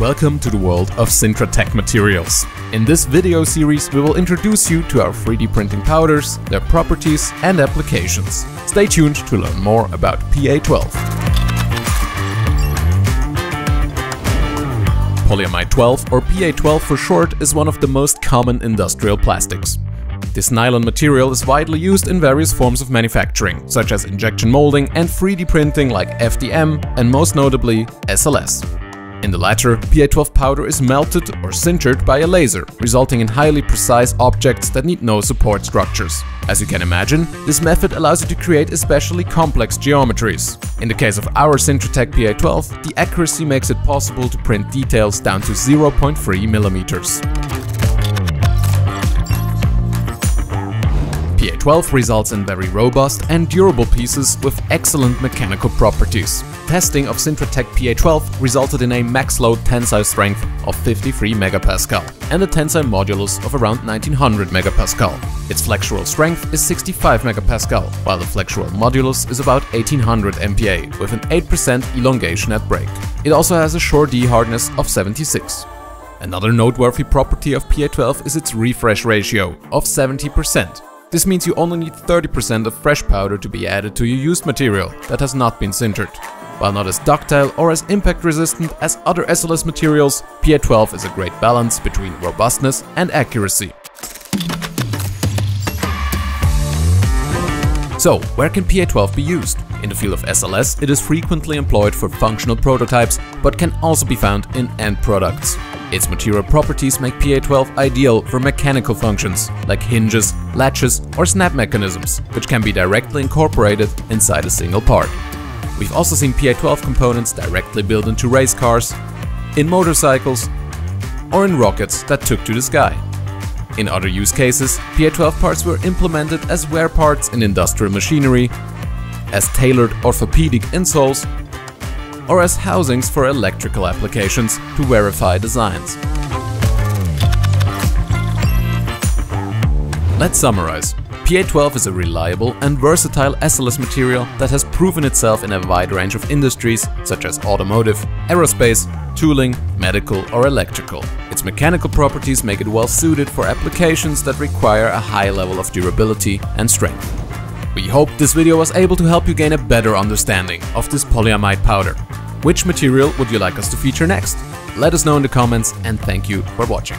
Welcome to the world of Sintratec materials. In this video series we will introduce you to our 3D printing powders, their properties and applications. Stay tuned to learn more about PA12. Polyamide 12, or PA12 for short, is one of the most common industrial plastics. This nylon material is widely used in various forms of manufacturing, such as injection molding and 3D printing like FDM and most notably SLS. In the latter, PA12 powder is melted or sintered by a laser, resulting in highly precise objects that need no support structures. As you can imagine, this method allows you to create especially complex geometries. In the case of our Sintratec PA12, the accuracy makes it possible to print details down to 0.3 millimeters. PA12 results in very robust and durable pieces with excellent mechanical properties. Testing of Sintratec PA12 resulted in a max load tensile strength of 53 MPa and a tensile modulus of around 1900 MPa. Its flexural strength is 65 MPa, while the flexural modulus is about 1800 MPa with an 8% elongation at break. It also has a Shore-D hardness of 76. Another noteworthy property of PA12 is its refresh ratio of 70%. This means you only need 30% of fresh powder to be added to your used material that has not been sintered. While not as ductile or as impact resistant as other SLS materials, PA12 is a great balance between robustness and accuracy. So, where can PA12 be used? In the field of SLS, it is frequently employed for functional prototypes, but can also be found in end products. Its material properties make PA12 ideal for mechanical functions, like hinges, latches or snap mechanisms, which can be directly incorporated inside a single part. We've also seen PA12 components directly built into race cars, in motorcycles or in rockets that took to the sky. In other use cases, PA12 parts were implemented as wear parts in industrial machinery, as tailored orthopedic insoles, or as housings for electrical applications to verify designs. Let's summarize. PA12 is a reliable and versatile SLS material that has proven itself in a wide range of industries such as automotive, aerospace, tooling, medical or electrical. Its mechanical properties make it well suited for applications that require a high level of durability and strength. We hope this video was able to help you gain a better understanding of this polyamide powder. Which material would you like us to feature next? Let us know in the comments, and thank you for watching.